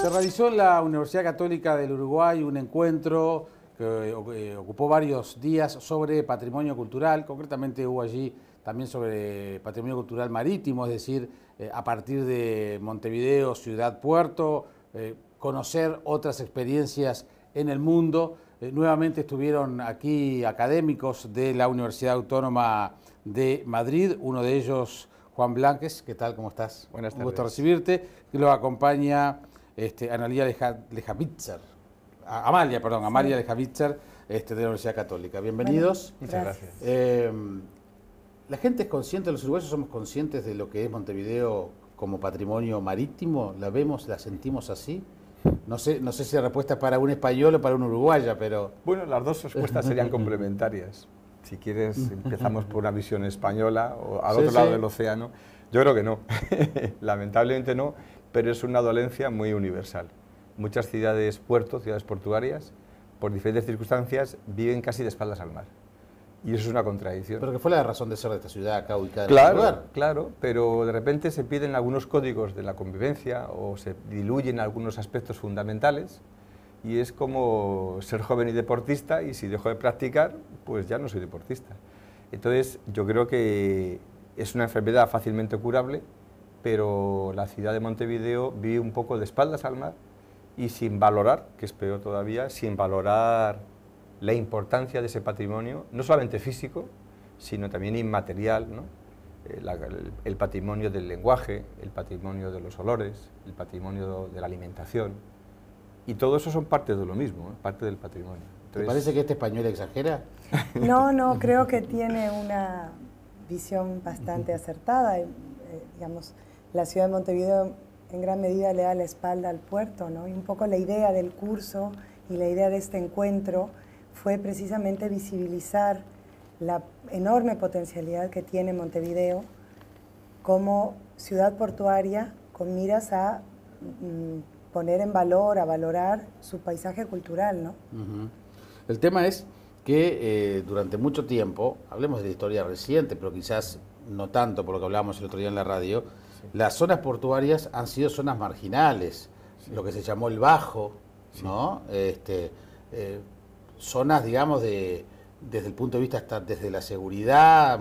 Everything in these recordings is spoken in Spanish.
Se realizó en la Universidad Católica del Uruguay un encuentro que ocupó varios días sobre patrimonio cultural. Concretamente hubo allí también sobre patrimonio cultural marítimo, es decir, a partir de Montevideo, ciudad puerto, conocer otras experiencias en el mundo. Nuevamente estuvieron aquí académicos de la Universidad Autónoma de Madrid, uno de ellos Juan Blanques. ¿Qué tal? ¿Cómo estás? Buenas tardes. Un gusto recibirte. Lo acompaña Analia Lejavitzer, Amalia Lejavitzer, de la Universidad Católica. Bienvenidos. Muchas gracias. ¿La gente es consciente, los uruguayos somos conscientes de lo que es Montevideo como patrimonio marítimo? ¿La vemos, la sentimos así? No sé si la respuesta es para un español o para un uruguaya, pero... Bueno, las dos respuestas serían complementarias. Si quieres, empezamos por una visión española o al otro lado del océano. Yo creo que no, lamentablemente no, pero es una dolencia muy universal. Muchas ciudades puertos, ciudades portuarias, por diferentes circunstancias, viven casi de espaldas al mar. Y eso es una contradicción. Pero que fue la razón de ser de esta ciudad acá ubicada en este lugar. Claro, pero de repente se pierden algunos códigos de la convivencia o se diluyen algunos aspectos fundamentales y es como ser joven y deportista y si dejo de practicar, pues ya no soy deportista. Entonces yo creo que es una enfermedad fácilmente curable, pero la ciudad de Montevideo vive un poco de espaldas al mar y sin valorar, que es peor todavía, sin valorar la importancia de ese patrimonio, no solamente físico, sino también inmaterial, ¿no? El patrimonio del lenguaje, el patrimonio de los olores, el patrimonio de la alimentación, y todo eso son parte de lo mismo, parte del patrimonio. Entonces, ¿te parece que este español exagera? No, creo que tiene una visión bastante acertada. Digamos, la ciudad de Montevideo en gran medida le da la espalda al puerto, ¿no? Y un poco la idea del curso y la idea de este encuentro fue precisamente visibilizar la enorme potencialidad que tiene Montevideo como ciudad portuaria con miras a poner en valor, a valorar su paisaje cultural, ¿no? El tema es que durante mucho tiempo, hablemos de la historia reciente, pero quizás no tanto por lo que hablábamos el otro día en la radio, las zonas portuarias han sido zonas marginales, lo que se llamó el Bajo, ¿no? Zonas, digamos, desde el punto de vista hasta desde la seguridad,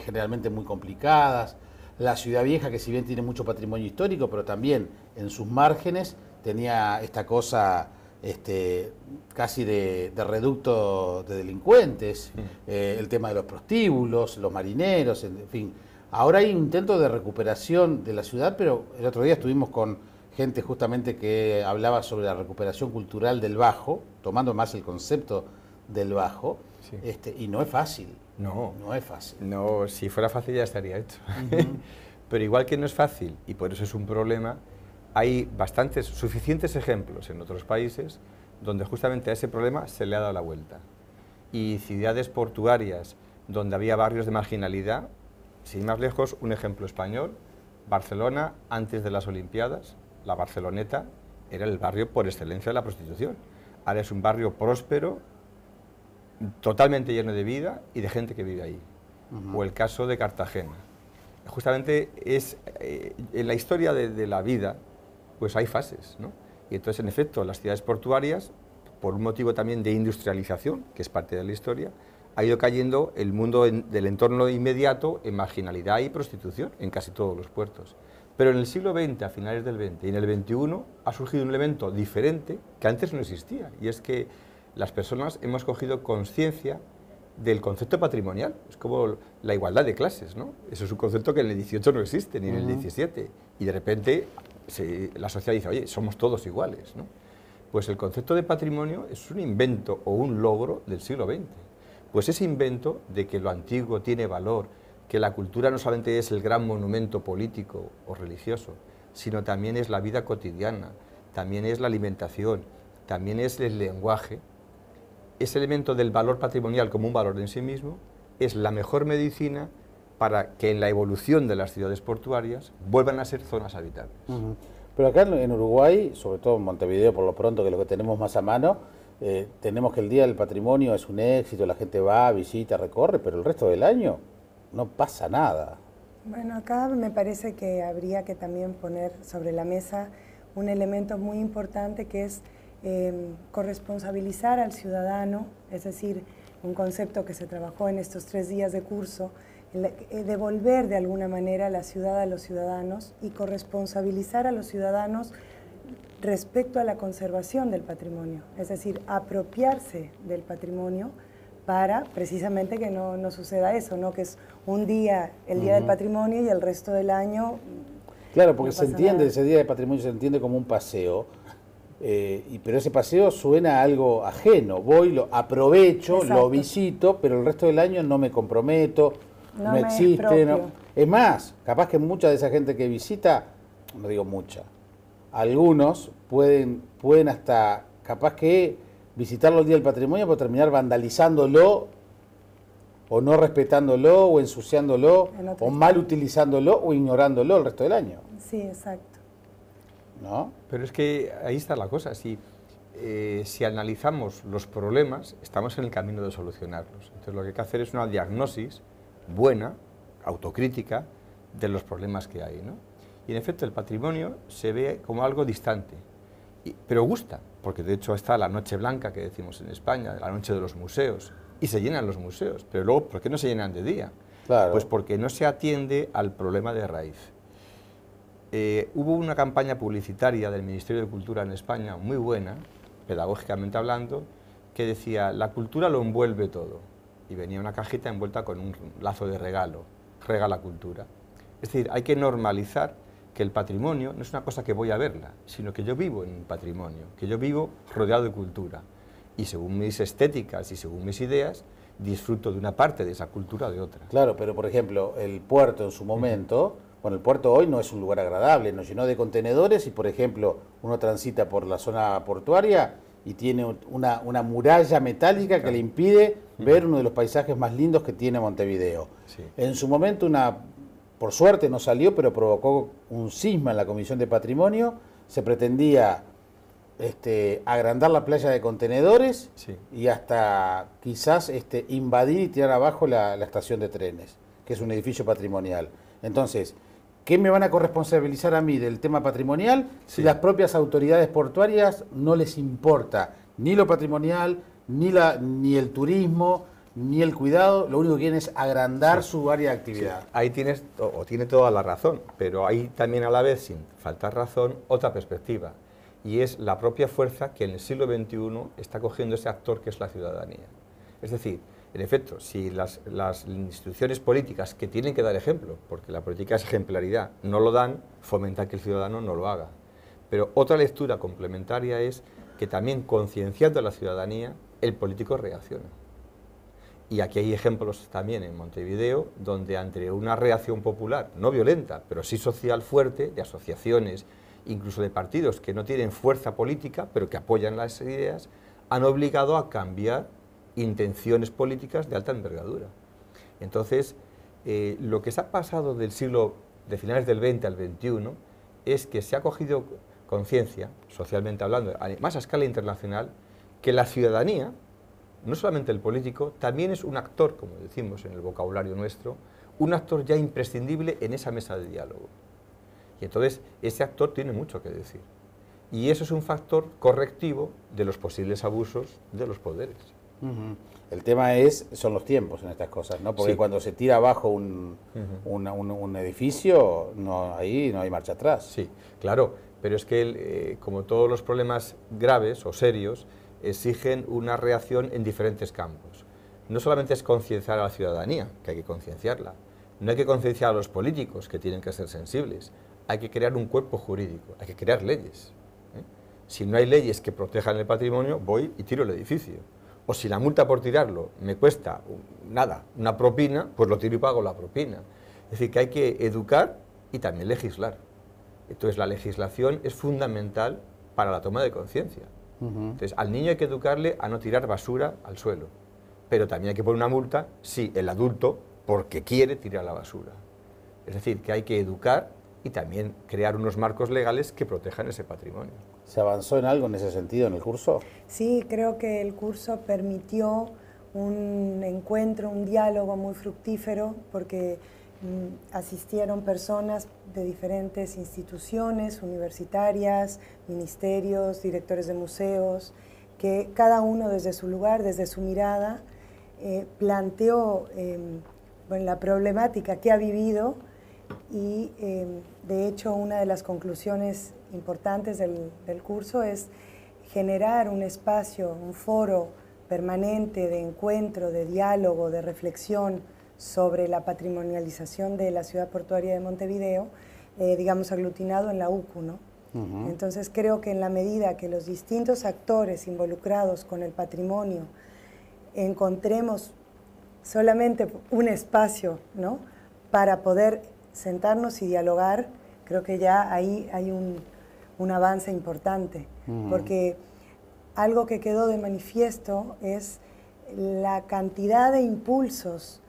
generalmente muy complicadas. La Ciudad Vieja, que si bien tiene mucho patrimonio histórico, pero también en sus márgenes tenía esta cosa casi de reducto de delincuentes, el tema de los prostíbulos, los marineros, en fin. Ahora hay un intento de recuperación de la ciudad, pero el otro día estuvimos con gente justamente que hablaba sobre la recuperación cultural del Bajo, tomando más el concepto del Bajo, y no es fácil. No es fácil. No, si fuera fácil ya estaría hecho. Pero igual que no es fácil, y por eso es un problema, hay suficientes ejemplos en otros países donde justamente a ese problema se le ha dado la vuelta. Y ciudades portuarias donde había barrios de marginalidad, sin más lejos, un ejemplo español, Barcelona, antes de las Olimpiadas, la Barceloneta era el barrio por excelencia de la prostitución. Ahora es un barrio próspero, totalmente lleno de vida y de gente que vive ahí. O el caso de Cartagena. Justamente es en la historia de la vida, pues hay fases, ¿no? Y entonces, en efecto, las ciudades portuarias, por un motivo también de industrialización, que es parte de la historia, ha ido cayendo el mundo del entorno inmediato en marginalidad y prostitución en casi todos los puertos. Pero en el siglo XX, a finales del XX y en el XXI, ha surgido un elemento diferente que antes no existía, y es que las personas hemos cogido conciencia del concepto patrimonial. Es como la igualdad de clases, ¿no? Eso es un concepto que en el XVIII no existe, ni en el XVII, y de repente la sociedad dice, oye, somos todos iguales, ¿no? Pues el concepto de patrimonio es un invento o un logro del siglo XX. Pues ese invento de que lo antiguo tiene valor, que la cultura no solamente es el gran monumento político o religioso, sino también es la vida cotidiana, también es la alimentación, también es el lenguaje. Ese elemento del valor patrimonial como un valor en sí mismo es la mejor medicina para que en la evolución de las ciudades portuarias vuelvan a ser zonas habitables. Pero acá en Uruguay, sobre todo en Montevideo por lo pronto, que es lo que tenemos más a mano, tenemos que el Día del Patrimonio es un éxito, la gente va, visita, recorre, pero el resto del año no pasa nada. Bueno, acá me parece que habría que también poner sobre la mesa un elemento muy importante que es corresponsabilizar al ciudadano, es decir, un concepto que se trabajó en estos 3 días de curso, devolver de alguna manera la ciudad a los ciudadanos y corresponsabilizar a los ciudadanos respecto a la conservación del patrimonio, es decir, apropiarse del patrimonio para precisamente que no suceda eso, ¿no? Que es un día, el Día del Patrimonio, y el resto del año... Claro, porque no se entiende, nada. ese Día de Patrimonio se entiende como un paseo, pero ese paseo suena a algo ajeno. Voy, lo aprovecho, Exacto. lo visito, pero el resto del año no me comprometo, No no me existe. expropio. Es más, capaz que mucha de esa gente que visita, no digo mucha, algunos pueden hasta, capaz que visitarlo el Día del Patrimonio, pero terminar vandalizándolo, o no respetándolo, o ensuciándolo, o mal utilizándolo, o ignorándolo el resto del año. Sí, exacto. ¿No? Pero es que ahí está la cosa. Si analizamos los problemas, estamos en el camino de solucionarlos. Entonces lo que hay que hacer es una diagnosis buena, autocrítica, de los problemas que hay, ¿no? Y en efecto el patrimonio se ve como algo distante, pero gusta, porque de hecho está la Noche Blanca que decimos en España, la noche de los museos, y se llenan los museos, pero luego, ¿por qué no se llenan de día? Claro. Pues porque no se atiende al problema de raíz. Hubo una campaña publicitaria del Ministerio de Cultura en España muy buena, pedagógicamente hablando, que decía, la cultura lo envuelve todo, y venía una cajita envuelta con un lazo de regalo, regala cultura. Es decir, hay que normalizar que el patrimonio no es una cosa que voy a verla, sino que yo vivo en un patrimonio, que yo vivo rodeado de cultura, y según mis estéticas y según mis ideas, disfruto de una parte de esa cultura o de otra. Claro, pero por ejemplo, el puerto en su momento, bueno, el puerto hoy no es un lugar agradable, nos llenó de contenedores y, por ejemplo, uno transita por la zona portuaria y tiene una muralla metálica que le impide ver uno de los paisajes más lindos que tiene Montevideo. Sí. En su momento, por suerte no salió, pero provocó un cisma en la Comisión de Patrimonio, se pretendía agrandar la playa de contenedores, Sí. y hasta quizás invadir y tirar abajo la estación de trenes, que es un edificio patrimonial. Entonces, ¿qué me van a corresponsabilizar a mí del tema patrimonial si Sí. las propias autoridades portuarias no les importa ni lo patrimonial, ni el turismo, ni el cuidado? Lo único que quieren es agrandar su área de actividad. Sí, ahí tienes, o tiene toda la razón, pero hay también a la vez, sin faltar razón, otra perspectiva, y es la propia fuerza que en el siglo XXI está cogiendo ese actor que es la ciudadanía. Es decir, en efecto, si las instituciones políticas que tienen que dar ejemplo, porque la política es ejemplaridad, no lo dan, fomentan que el ciudadano no lo haga. Pero otra lectura complementaria es que también concienciando a la ciudadanía, el político reacciona. Y aquí hay ejemplos también en Montevideo, donde ante una reacción popular, no violenta, pero sí social fuerte, de asociaciones, incluso de partidos que no tienen fuerza política, pero que apoyan las ideas, han obligado a cambiar intenciones políticas de alta envergadura. Entonces, lo que se ha pasado del siglo, de finales del XX al XXI, es que se ha cogido conciencia, socialmente hablando, más a escala internacional, que la ciudadanía, no solamente el político, también es un actor, como decimos en el vocabulario nuestro, un actor ya imprescindible en esa mesa de diálogo. Y entonces ese actor tiene mucho que decir. Y eso es un factor correctivo de los posibles abusos de los poderes. El tema son los tiempos en estas cosas, ¿no? Porque Sí. cuando se tira abajo un edificio, ahí no hay marcha atrás. Sí, claro, pero es que como todos los problemas graves o serios, exigen una reacción en diferentes campos. No solamente es concienciar a la ciudadanía, que hay que concienciarla, no hay que concienciar a los políticos, que tienen que ser sensibles, hay que crear un cuerpo jurídico, hay que crear leyes. Si no hay leyes que protejan el patrimonio, voy y tiro el edificio. O si la multa por tirarlo me cuesta una propina, pues lo tiro y pago la propina. Es decir, que hay que educar y también legislar. Entonces la legislación es fundamental para la toma de conciencia. Entonces al niño hay que educarle a no tirar basura al suelo, pero también hay que poner una multa si el adulto, porque quiere, tira la basura. Es decir, que hay que educar y también crear unos marcos legales que protejan ese patrimonio. ¿Se avanzó en algo en ese sentido en el curso? Sí, creo que el curso permitió un encuentro, un diálogo muy fructífero, porque asistieron personas de diferentes instituciones universitarias, ministerios, directores de museos, que cada uno desde su lugar, desde su mirada, planteó la problemática que ha vivido y de hecho una de las conclusiones importantes del curso es generar un espacio, un foro permanente de encuentro, de diálogo, de reflexión sobre la patrimonialización de la ciudad portuaria de Montevideo, digamos aglutinado en la UCU, ¿no? Entonces creo que en la medida que los distintos actores involucrados con el patrimonio encontremos solamente un espacio, ¿no?, para poder sentarnos y dialogar, creo que ya ahí hay un avance importante, porque algo que quedó de manifiesto es la cantidad de impulsos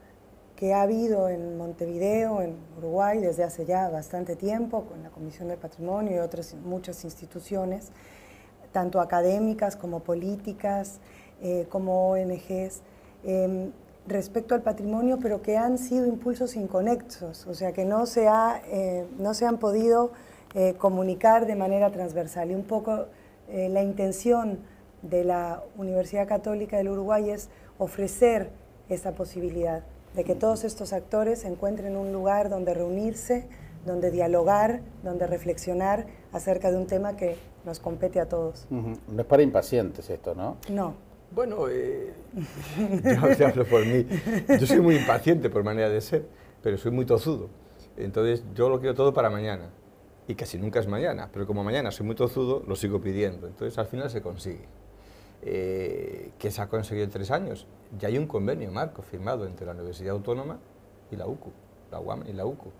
que ha habido en Montevideo, en Uruguay, desde hace ya bastante tiempo, con la Comisión de Patrimonio y otras muchas instituciones, tanto académicas como políticas, como ONGs, respecto al patrimonio, pero que han sido impulsos inconexos, o sea, que no se han podido comunicar de manera transversal. Y un poco la intención de la Universidad Católica del Uruguay es ofrecer esa posibilidad de que todos estos actores encuentren un lugar donde reunirse, donde dialogar, donde reflexionar acerca de un tema que nos compete a todos. No es para impacientes esto, ¿no? No. Bueno, yo hablo por mí. Yo soy muy impaciente por manera de ser, pero soy muy tozudo. Entonces yo lo quiero todo para mañana. Y casi nunca es mañana, pero como mañana soy muy tozudo, lo sigo pidiendo. Entonces al final se consigue. ¿Qué se ha conseguido en 3 años? Ya hay un convenio marco firmado entre la Universidad Autónoma y la UCU, la UAM y la UCU.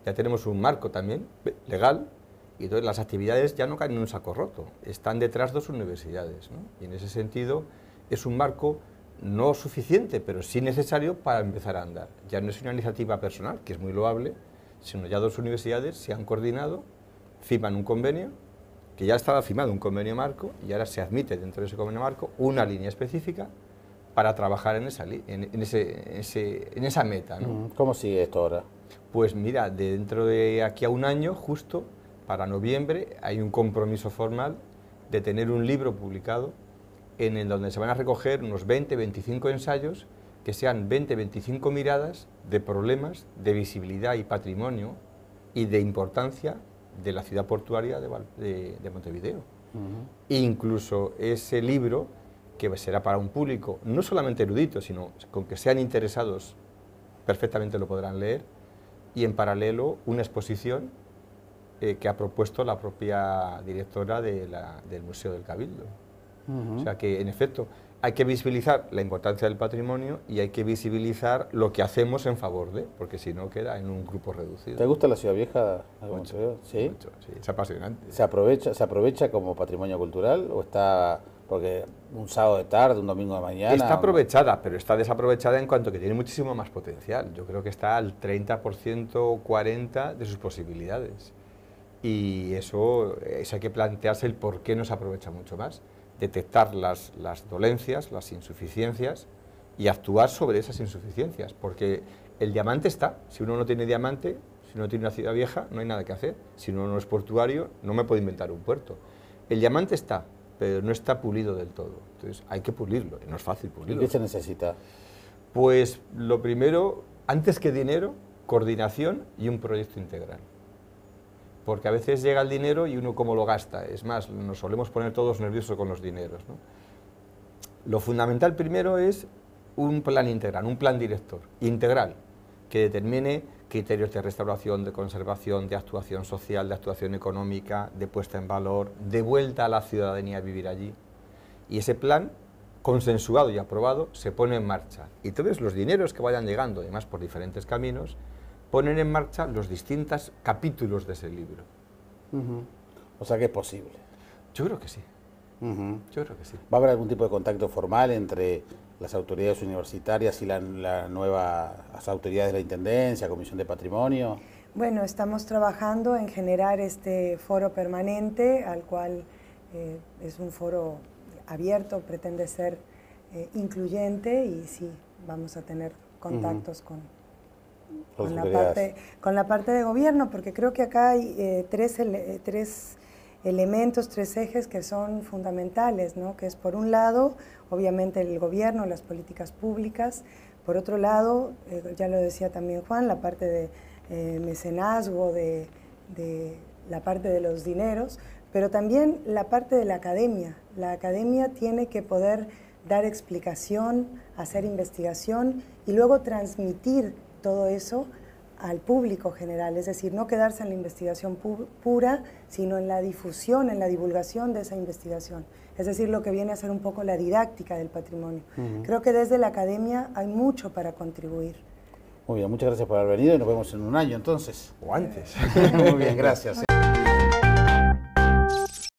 Ya tenemos un marco también legal, y entonces las actividades ya no caen en un saco roto, están detrás 2 universidades, ¿no? Y en ese sentido es un marco no suficiente, pero sí necesario para empezar a andar. Ya no es una iniciativa personal, que es muy loable, sino ya 2 universidades se han coordinado, firman un convenio, que ya estaba firmado un convenio marco, y ahora se admite dentro de ese convenio marco una línea específica para trabajar en esa meta, ¿no? ¿Cómo sigue esto ahora? Pues mira, dentro de aquí a un año, justo para noviembre, hay un compromiso formal de tener un libro publicado en el donde se van a recoger unos 20-25 ensayos que sean 20-25 miradas de problemas de visibilidad y patrimonio y de importancia de la ciudad portuaria de Montevideo. E incluso ese libro, que será para un público no solamente erudito, sino con que sean interesados, perfectamente lo podrán leer, y en paralelo una exposición que ha propuesto la propia directora del Museo del Cabildo. O sea que, en efecto, hay que visibilizar la importancia del patrimonio y hay que visibilizar lo que hacemos en favor de, porque si no queda en un grupo reducido. ¿Te gusta la Ciudad Vieja? Mucho, ¿Sí? Mucho, sí, es apasionante. ¿Se aprovecha como patrimonio cultural o está, porque un sábado de tarde, un domingo de mañana? Está aprovechada, pero está desaprovechada en cuanto que tiene muchísimo más potencial. Yo creo que está al 30% o 40% de sus posibilidades. Y eso hay que plantearse el por qué no se aprovecha mucho más. Detectar las dolencias, las insuficiencias y actuar sobre esas insuficiencias, porque el diamante está. Si uno no tiene diamante, si uno tiene una ciudad vieja, no hay nada que hacer. Si uno no es portuario, no me puedo inventar un puerto. El diamante está, pero no está pulido del todo. Entonces hay que pulirlo, y no es fácil pulirlo. ¿Y qué se necesita? Pues lo primero, antes que dinero, coordinación y un proyecto integral. Porque a veces llega el dinero y uno cómo lo gasta. Es más, nos solemos poner todos nerviosos con los dineros, ¿no? Lo fundamental primero es un plan integral, un plan director integral, que determine criterios de restauración, de conservación, de actuación social, de actuación económica, de puesta en valor, de vuelta a la ciudadanía a vivir allí. Y ese plan, consensuado y aprobado, se pone en marcha. Y entonces los dineros que vayan llegando, además por diferentes caminos, ponen en marcha los distintos capítulos de ese libro. O sea que es posible. Yo creo que sí. Yo creo que sí. ¿Va a haber algún tipo de contacto formal entre las autoridades universitarias y las nuevas autoridades de la Intendencia, Comisión de Patrimonio? Bueno, estamos trabajando en generar este foro permanente, al cual es un foro abierto, pretende ser incluyente, y sí, vamos a tener contactos con con la parte de gobierno, porque creo que acá hay tres elementos, tres ejes que son fundamentales, ¿no? Que es, por un lado, obviamente el gobierno, las políticas públicas; por otro lado, ya lo decía también Juan, la parte de mecenazgo, de la parte de los dineros, pero también la parte de la academia. La academia tiene que poder dar explicación, hacer investigación y luego transmitir todo eso al público general, es decir, no quedarse en la investigación pura, sino en la difusión, en la divulgación de esa investigación. Es decir, lo que viene a ser un poco la didáctica del patrimonio. Creo que desde la academia hay mucho para contribuir. Muy bien, muchas gracias por haber venido y nos vemos en un año entonces. O antes. Muy bien, gracias.